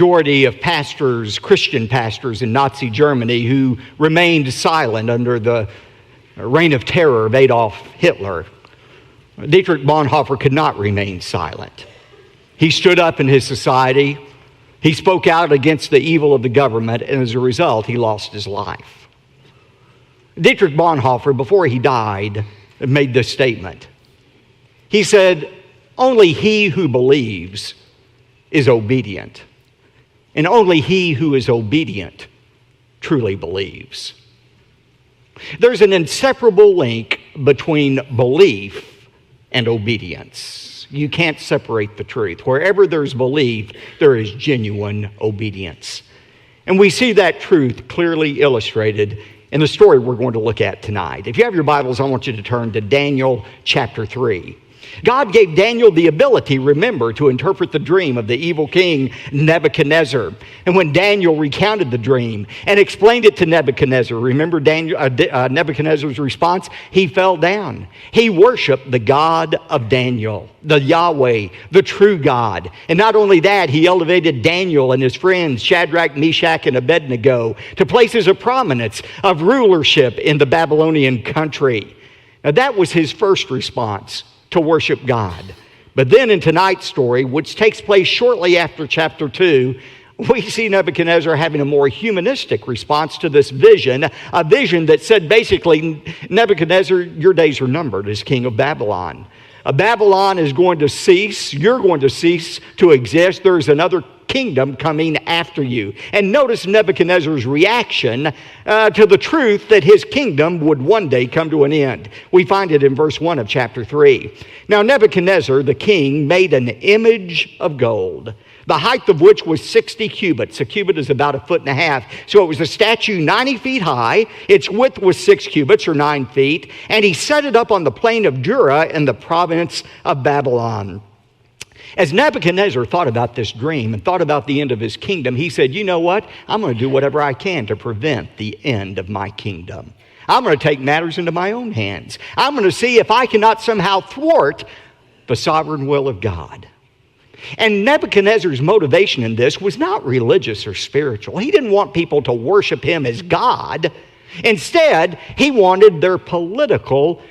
Majority of pastors, Christian pastors in Nazi Germany who remained silent under the reign of terror of Adolf Hitler. Dietrich Bonhoeffer could not remain silent. He stood up in his society. He spoke out against the evil of the government, and as a result, he lost his life. Dietrich Bonhoeffer, before he died, made this statement. He said, "Only he who believes is obedient. And only he who is obedient truly believes." There's an inseparable link between belief and obedience. You can't separate the truth. Wherever there's belief, there is genuine obedience. And we see that truth clearly illustrated in the story we're going to look at tonight. If you have your Bibles, I want you to turn to Daniel chapter 3. God gave Daniel the ability, remember, to interpret the dream of the evil king Nebuchadnezzar. And when Daniel recounted the dream and explained it to Nebuchadnezzar, remember Nebuchadnezzar's response? He fell down. He worshiped the God of Daniel, the Yahweh, the true God. And not only that, he elevated Daniel and his friends, Shadrach, Meshach, and Abednego, to places of prominence, of rulership in the Babylonian country. Now that was his first response, to worship God. But then in tonight's story, which takes place shortly after chapter 2, we see Nebuchadnezzar having a more humanistic response to this vision, a vision that said basically, Nebuchadnezzar, your days are numbered as king of Babylon. Babylon is going to cease. You're going to cease to exist. There's another kingdom coming after you. And notice Nebuchadnezzar's reaction to the truth that his kingdom would one day come to an end. We find it in verse 1 of chapter 3. Now Nebuchadnezzar, the king, made an image of gold, the height of which was 60 cubits. A cubit is about 1.5 feet. So it was a statue 90 feet high. Its width was 6 cubits or 9 feet. And he set it up on the plain of Dura in the province of Babylon. As Nebuchadnezzar thought about this dream and thought about the end of his kingdom, he said, you know what? I'm going to do whatever I can to prevent the end of my kingdom. I'm going to take matters into my own hands. I'm going to see if I cannot somehow thwart the sovereign will of God. And Nebuchadnezzar's motivation in this was not religious or spiritual. He didn't want people to worship him as God. Instead, he wanted their political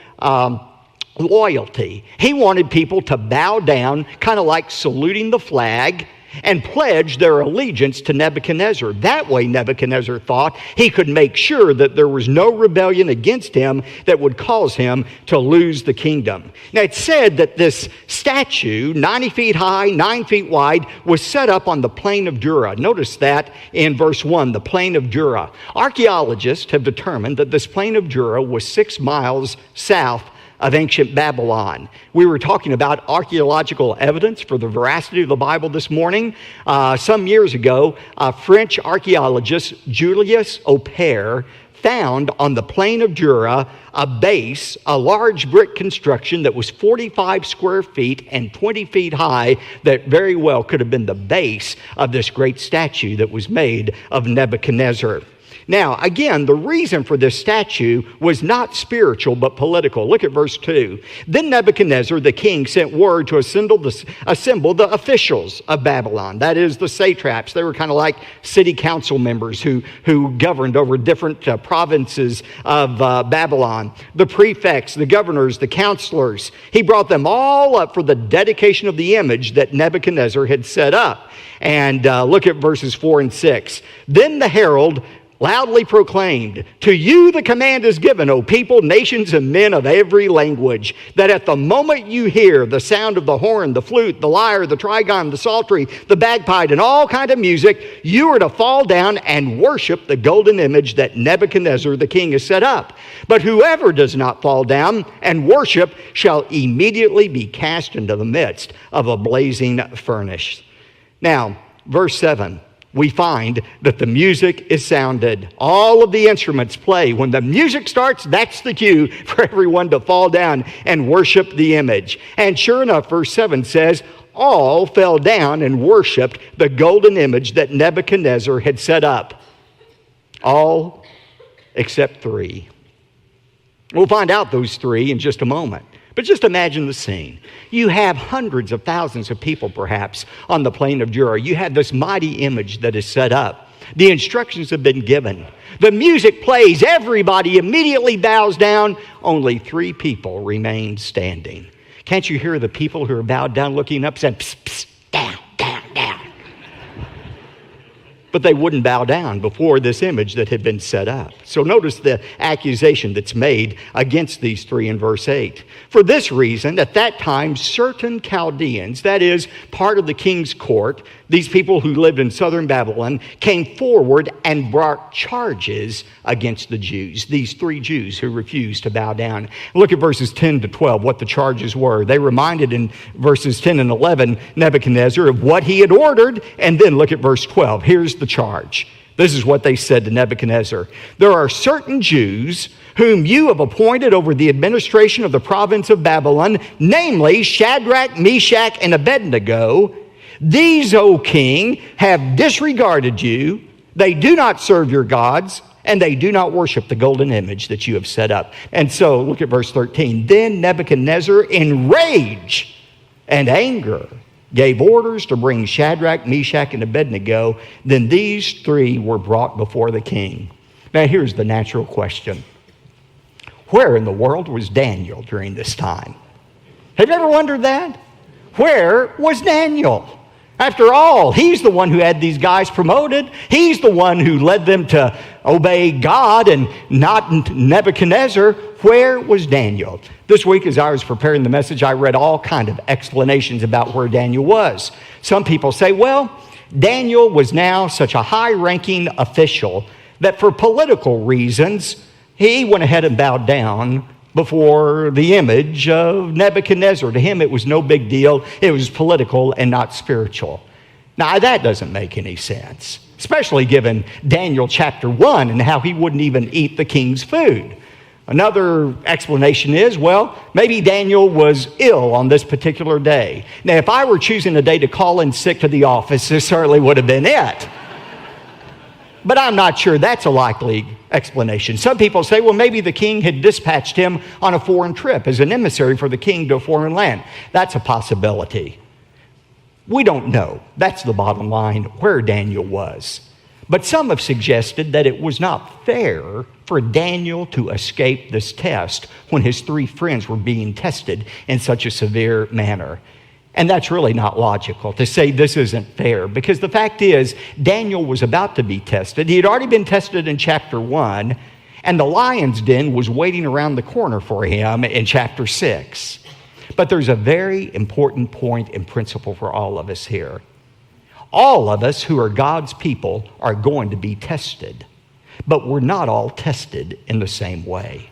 loyalty. He wanted people to bow down, kind of like saluting the flag, and pledge their allegiance to Nebuchadnezzar. That way, Nebuchadnezzar thought he could make sure that there was no rebellion against him that would cause him to lose the kingdom. Now, it's said that this statue, 90 feet high, 9 feet wide, was set up on the plain of Dura. Notice that in verse 1, the plain of Dura. Archaeologists have determined that this plain of Dura was 6 miles south of ancient Babylon. We were talking about archaeological evidence for the veracity of the Bible this morning. Some years ago, French archaeologist Julius Opère found on the plain of Dura a base, a large brick construction that was 45 square feet and 20 feet high that very well could have been the base of this great statue that was made of Nebuchadnezzar. Now, again, the reason for this statue was not spiritual, but political. Look at verse 2. Then Nebuchadnezzar, the king, sent word to assemble the officials of Babylon. That is, the satraps. They were kind of like city council members who governed over different provinces of Babylon. The prefects, the governors, the counselors. He brought them all up for the dedication of the image that Nebuchadnezzar had set up. And look at verses 4 and 6. Then the herald loudly proclaimed, "To you the command is given, O people, nations, and men of every language, that at the moment you hear the sound of the horn, the flute, the lyre, the trigon, the psaltery, the bagpipe, and all kind of music, you are to fall down and worship the golden image that Nebuchadnezzar the king has set up. But whoever does not fall down and worship shall immediately be cast into the midst of a blazing furnace." Now, verse 7. We find that the music is sounded. All of the instruments play. When the music starts, that's the cue for everyone to fall down and worship the image. And sure enough, verse 7 says, all fell down and worshiped the golden image that Nebuchadnezzar had set up. All except 3. We'll find out those 3 in just a moment. But just imagine the scene. You have hundreds of thousands of people, perhaps, on the plain of Dura. You have this mighty image that is set up. The instructions have been given. The music plays. Everybody immediately bows down. Only 3 people remain standing. Can't you hear the people who are bowed down looking up saying, psst, psst, down, down, down? But they wouldn't bow down before this image that had been set up. So notice the accusation that's made against these 3 in verse 8. For this reason, at that time, certain Chaldeans, that is, part of the king's court, these people who lived in southern Babylon, came forward and brought charges against the Jews, these 3 Jews who refused to bow down. Look at verses 10 to 12, what the charges were. They reminded in verses 10 and 11 Nebuchadnezzar of what he had ordered, and then look at verse 12. Here's the charge. This is what they said to Nebuchadnezzar. There are certain Jews whom you have appointed over the administration of the province of Babylon, namely Shadrach, Meshach, and Abednego. These, O king, have disregarded you. They do not serve your gods, and they do not worship the golden image that you have set up. And so, look at verse 13. Then Nebuchadnezzar, in rage and anger, gave orders to bring Shadrach, Meshach, and Abednego. Then these 3 were brought before the king. Now here's the natural question. Where in the world was Daniel during this time? Have you ever wondered that? Where was Daniel? After all, he's the one who had these guys promoted. He's the one who led them to obey God and not Nebuchadnezzar. Where was Daniel? This week, as I was preparing the message, I read all kind of explanations about where Daniel was. Some people say, well, Daniel was now such a high-ranking official that for political reasons, he went ahead and bowed down before the image of Nebuchadnezzar. To him, it was no big deal. It was political and not spiritual. Now, that doesn't make any sense, especially given Daniel chapter 1 and how he wouldn't even eat the king's food. Another explanation is, well, maybe Daniel was ill on this particular day. Now, if I were choosing a day to call in sick to the office, this certainly would have been it. But I'm not sure that's a likely explanation. Some people say, well, maybe the king had dispatched him on a foreign trip as an emissary for the king to a foreign land. That's a possibility. We don't know. That's the bottom line, where Daniel was. But some have suggested that it was not fair for Daniel to escape this test when his 3 friends were being tested in such a severe manner. And that's really not logical to say this isn't fair, because the fact is Daniel was about to be tested. He had already been tested in chapter 1, and the lion's den was waiting around the corner for him in chapter 6. But there's a very important point and principle for all of us here. All of us who are God's people are going to be tested, but we're not all tested in the same way.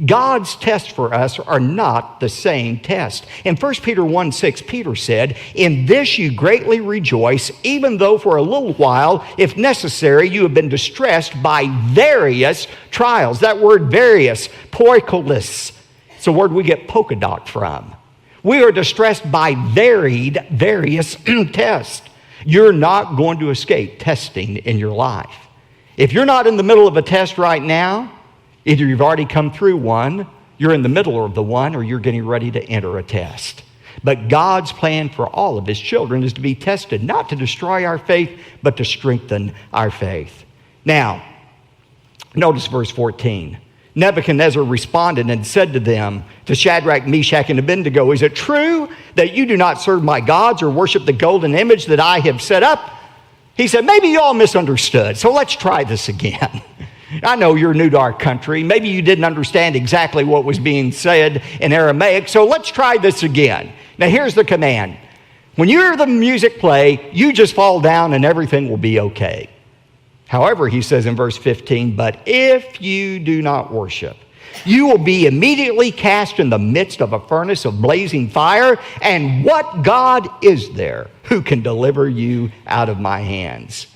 God's tests for us are not the same test. In 1 Peter 1:6, Peter said, "In this you greatly rejoice, even though for a little while, if necessary, you have been distressed by various trials." That word various, poikolis, it's a word we get polka dot from. We are distressed by various tests. You're not going to escape testing in your life. If you're not in the middle of a test right now, either you've already come through one, you're in the middle of the one, or you're getting ready to enter a test. But God's plan for all of His children is to be tested, not to destroy our faith, but to strengthen our faith. Now, notice verse 14. Nebuchadnezzar responded and said to them, to Shadrach, Meshach, and Abednego, "Is it true that you do not serve my gods or worship the golden image that I have set up?" He said, "Maybe you all misunderstood, so let's try this again." I know you're new to our country. Maybe you didn't understand exactly what was being said in Aramaic, so let's try this again. Now here's the command. When you hear the music play, you just fall down and everything will be okay. However, he says in verse 15, "But if you do not worship, you will be immediately cast in the midst of a furnace of blazing fire, and what God is there who can deliver you out of my hands?"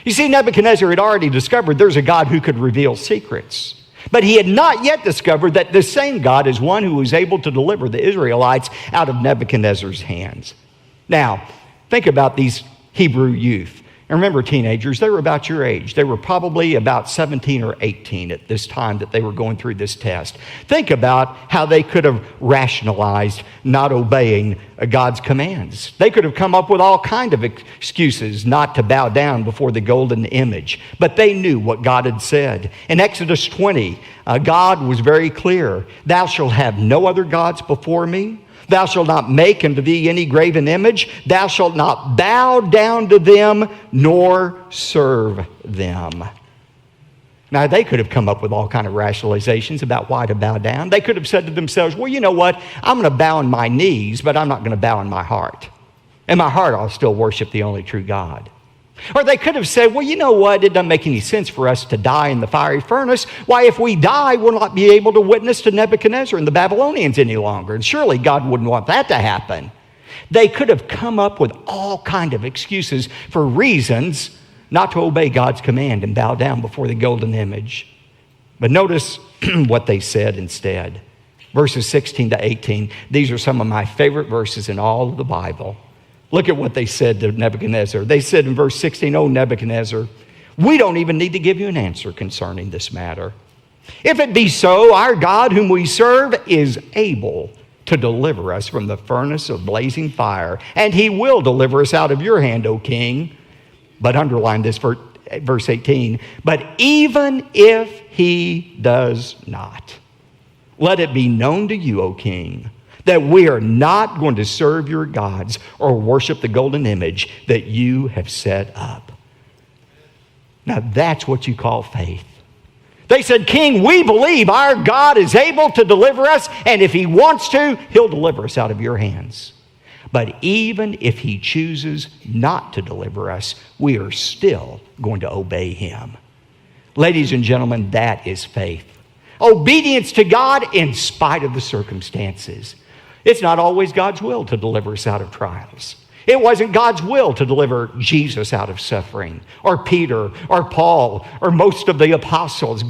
You see, Nebuchadnezzar had already discovered there's a God who could reveal secrets. But he had not yet discovered that this same God is one who was able to deliver the Israelites out of Nebuchadnezzar's hands. Now, think about these Hebrew youth. And remember, teenagers, they were about your age. They were probably about 17 or 18 at this time that they were going through this test. Think about how they could have rationalized not obeying God's commands. They could have come up with all kinds of excuses not to bow down before the golden image. But they knew what God had said. In Exodus 20, God was very clear. Thou shalt have no other gods before me. Thou shalt not make unto thee any graven image. Thou shalt not bow down to them, nor serve them. Now, they could have come up with all kinds of rationalizations about why to bow down. They could have said to themselves, well, you know what? I'm going to bow on my knees, but I'm not going to bow in my heart. In my heart, I'll still worship the only true God. Or they could have said, well, you know what? It doesn't make any sense for us to die in the fiery furnace. Why, if we die, we'll not be able to witness to Nebuchadnezzar and the Babylonians any longer. And surely God wouldn't want that to happen. They could have come up with all kinds of excuses for reasons not to obey God's command and bow down before the golden image. But notice what they said instead. Verses 16 to 18. These are some of my favorite verses in all of the Bible. Look at what they said to Nebuchadnezzar. They said in verse 16, "O Nebuchadnezzar, we don't even need to give you an answer concerning this matter. If it be so, our God whom we serve is able to deliver us from the furnace of blazing fire, and he will deliver us out of your hand, O king." But underline this verse 18, "But even if he does not, let it be known to you, O king, that we are not going to serve your gods or worship the golden image that you have set up." Now that's what you call faith. They said, "King, we believe our God is able to deliver us, and if he wants to, he'll deliver us out of your hands. But even if he chooses not to deliver us, we are still going to obey him." Ladies and gentlemen, that is faith. Obedience to God in spite of the circumstances. It's not always God's will to deliver us out of trials. It wasn't God's will to deliver Jesus out of suffering, or Peter, or Paul, or most of the apostles.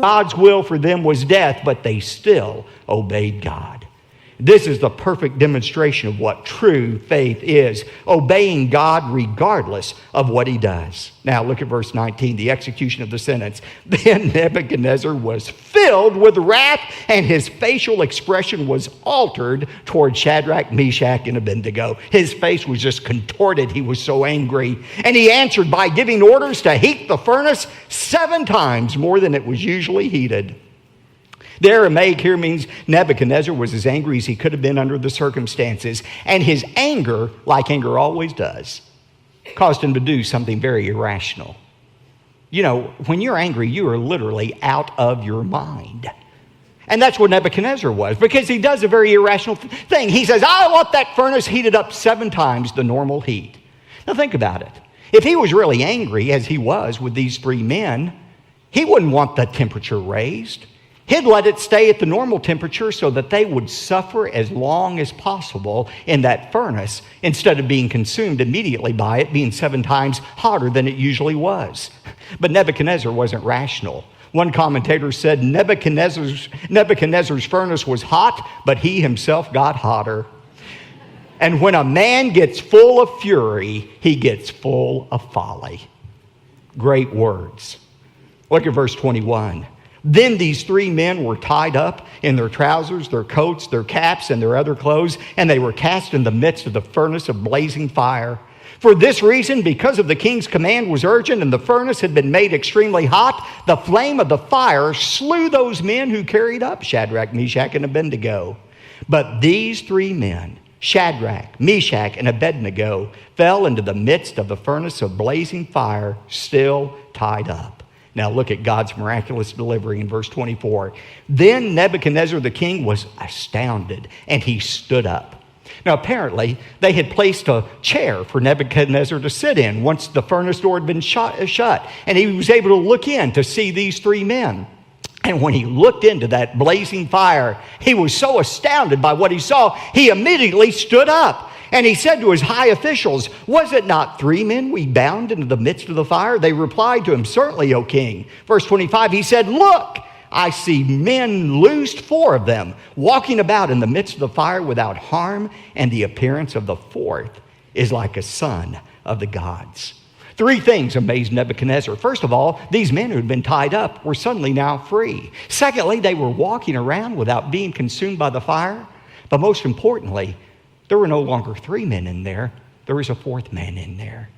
God's will for them was death, but they still obeyed God. This is the perfect demonstration of what true faith is, obeying God regardless of what he does. Now look at verse 19, the execution of the sentence. "Then Nebuchadnezzar was filled with wrath, and his facial expression was altered toward Shadrach, Meshach, and Abednego." His face was just contorted. He was so angry. And he answered by giving orders to heat the furnace 7 times more than it was usually heated. The Aramaic here means Nebuchadnezzar was as angry as he could have been under the circumstances. And his anger, like anger always does, caused him to do something very irrational. You know, when you're angry, you are literally out of your mind. And that's what Nebuchadnezzar was, because he does a very irrational thing. He says, "I want that furnace heated up 7 times the normal heat." Now think about it. If he was really angry, as he was with these 3 men, he wouldn't want the temperature raised. He'd let it stay at the normal temperature so that they would suffer as long as possible in that furnace instead of being consumed immediately by it being 7 times hotter than it usually was. But Nebuchadnezzar wasn't rational. One commentator said Nebuchadnezzar's furnace was hot, but he himself got hotter. And when a man gets full of fury, he gets full of folly. Great words. Look at verse 21. "Then these 3 men were tied up in their trousers, their coats, their caps, and their other clothes, and they were cast in the midst of the furnace of blazing fire. For this reason, because of the king's command was urgent and the furnace had been made extremely hot, the flame of the fire slew those men who carried up Shadrach, Meshach, and Abednego. But these three men, Shadrach, Meshach, and Abednego, fell into the midst of the furnace of blazing fire, still tied up. Now look at God's miraculous delivery in verse 24. Then Nebuchadnezzar the king was astounded, and he stood up. Now, apparently, they had placed a chair for Nebuchadnezzar to sit in once the furnace door had been shut, and he was able to look in to see these three men. And when he looked into that blazing fire, he was so astounded by what he saw, he immediately stood up. And he said to his high officials, "Was it not three men we bound into the midst of the fire?" They replied to him, "Certainly, O king." Verse 25, he said, "Look, I see men loosed, four of them, walking about in the midst of the fire without harm, and the appearance of the fourth is like a son of the gods." Three things amazed Nebuchadnezzar. First of all, these men who had been tied up were suddenly now free. Secondly, they were walking around without being consumed by the fire. But most importantly, there were no longer three men in there. There was a fourth man in there.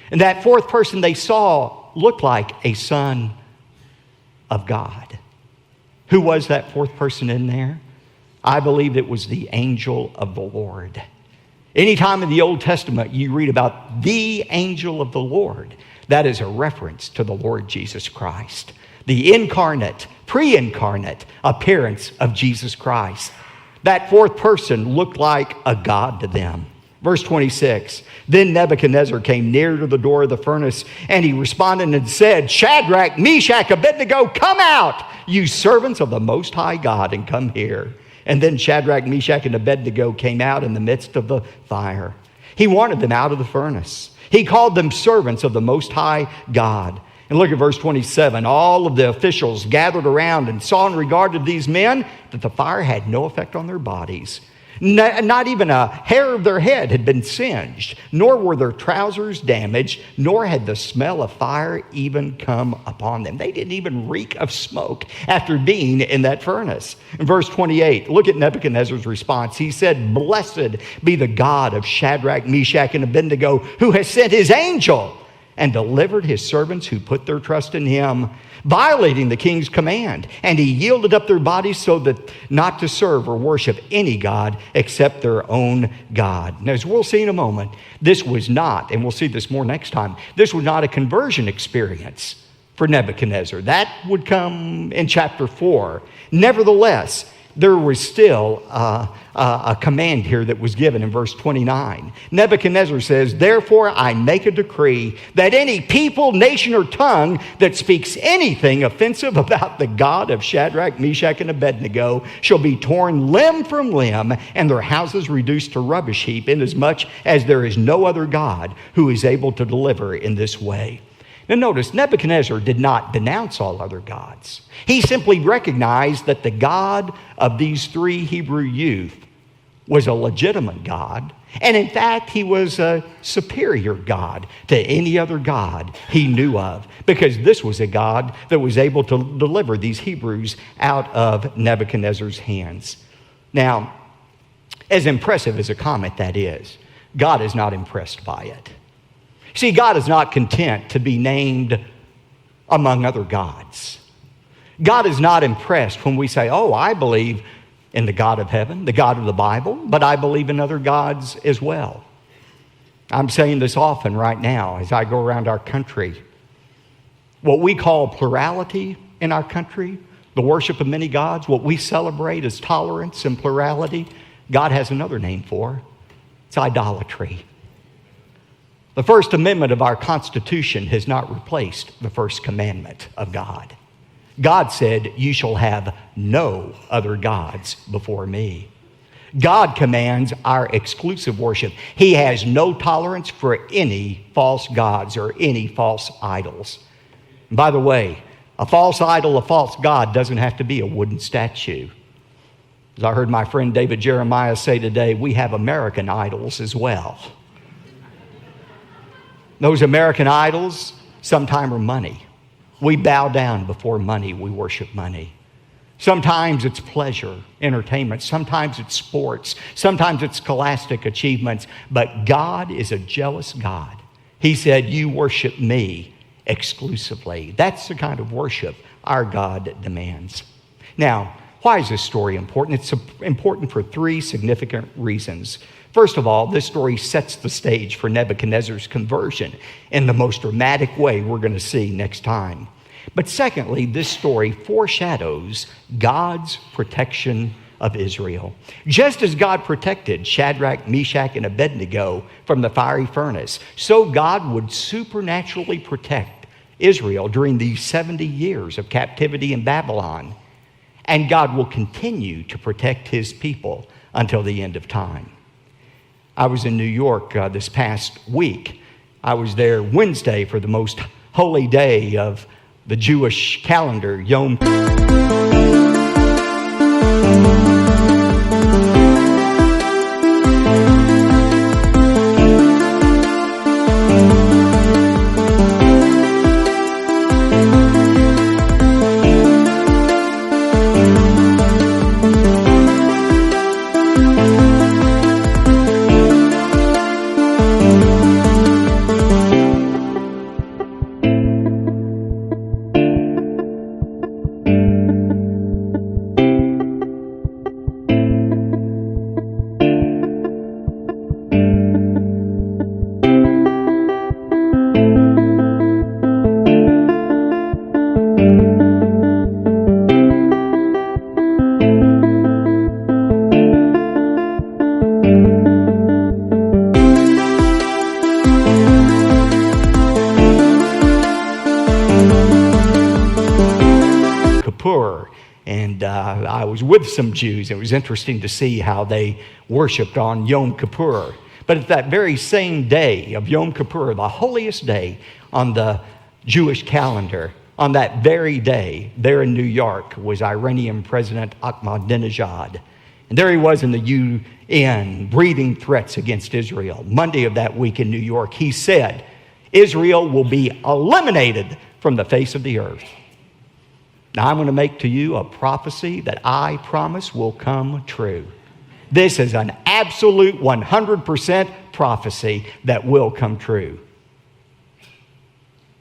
And that fourth person they saw looked like a son of God. Who was that fourth person in there? I believe it was the angel of the Lord. Anytime in the Old Testament you read about the angel of the Lord, that is a reference to the Lord Jesus Christ. The incarnate, pre-incarnate appearance of Jesus Christ. That fourth person looked like a god to them. Verse 26, then Nebuchadnezzar came near to the door of the furnace, and he responded and said, "Shadrach, Meshach, Abednego, come out, you servants of the Most High God, and come here." And then Shadrach, Meshach, and Abednego came out in the midst of the fire. He wanted them out of the furnace. He called them servants of the Most High God. And look at verse 27. All of the officials gathered around and saw in regard to these men that the fire had no effect on their bodies. Not even a hair of their head had been singed, nor were their trousers damaged, nor had the smell of fire even come upon them. They didn't even reek of smoke after being in that furnace. In verse 28, look at Nebuchadnezzar's response. He said, "Blessed be the God of Shadrach, Meshach, and Abednego, who has sent his angel and delivered his servants who put their trust in him, violating the king's command. And he yielded up their bodies so that not to serve or worship any god except their own God." Now, as we'll see in a moment, this was not, and we'll see this more next time, this was not a conversion experience for Nebuchadnezzar. That would come in chapter 4. Nevertheless, there was still a command here that was given in verse 29. Nebuchadnezzar says, "Therefore I make a decree that any people, nation, or tongue that speaks anything offensive about the God of Shadrach, Meshach, and Abednego shall be torn limb from limb, and their houses reduced to rubbish heap, inasmuch as there is no other God who is able to deliver in this way." Now notice, Nebuchadnezzar did not denounce all other gods. He simply recognized that the God of these three Hebrew youth was a legitimate God. And in fact, he was a superior God to any other God he knew of, because this was a God that was able to deliver these Hebrews out of Nebuchadnezzar's hands. Now, as impressive as a comment that is, God is not impressed by it. See, God is not content to be named among other gods. God is not impressed when we say, "Oh, I believe in the God of heaven, the God of the Bible, but I believe in other gods as well." I'm saying this often right now as I go around our country. What we call plurality in our country, the worship of many gods, what we celebrate as tolerance and plurality, God has another name for. It's idolatry. The First Amendment of our Constitution has not replaced the first commandment of God. God said, "You shall have no other gods before me." God commands our exclusive worship. He has no tolerance for any false gods or any false idols. And by the way, a false idol, a false god doesn't have to be a wooden statue. As I heard my friend David Jeremiah say today, we have American idols as well. Those American idols sometimes are money. We bow down before money. We worship money. Sometimes it's pleasure, entertainment. Sometimes it's sports. Sometimes it's scholastic achievements. But God is a jealous God. He said, you worship me exclusively. That's the kind of worship our God demands. Now, why is this story important? It's important for three significant reasons. First of all, this story sets the stage for Nebuchadnezzar's conversion in the most dramatic way we're going to see next time. But secondly, this story foreshadows God's protection of Israel. Just as God protected Shadrach, Meshach, and Abednego from the fiery furnace, so God would supernaturally protect Israel during these 70 years of captivity in Babylon. And God will continue to protect his people until the end of time. I was in New York this past week. I was there Wednesday for the most holy day of the Jewish calendar, Yom Kippur, and I was with some Jews. It was interesting to see how they worshiped on Yom Kippur. But at that very same day of Yom Kippur, the holiest day on the Jewish calendar, on that very day, there in New York, was Iranian President Ahmadinejad. And there he was in the UN, breathing threats against Israel. Monday of that week in New York, he said, Israel will be eliminated from the face of the earth. Now, I'm going to make to you a prophecy that I promise will come true. This is an absolute 100% prophecy that will come true.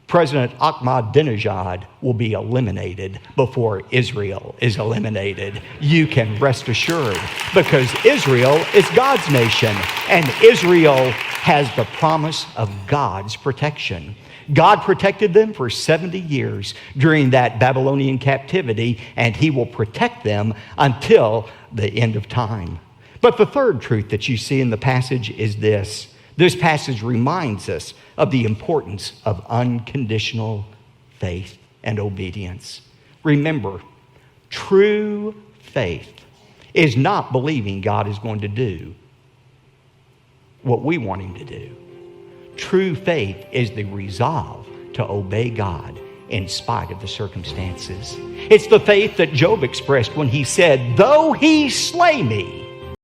President Ahmadinejad will be eliminated before Israel is eliminated. You can rest assured, because Israel is God's nation, and Israel has the promise of God's protection. God protected them for 70 years during that Babylonian captivity, and he will protect them until the end of time. But the third truth that you see in the passage is this. This passage reminds us of the importance of unconditional faith and obedience. Remember, true faith is not believing God is going to do what we want him to do. True faith is the resolve to obey God in spite of the circumstances. It's the faith that Job expressed when he said, though he slay me,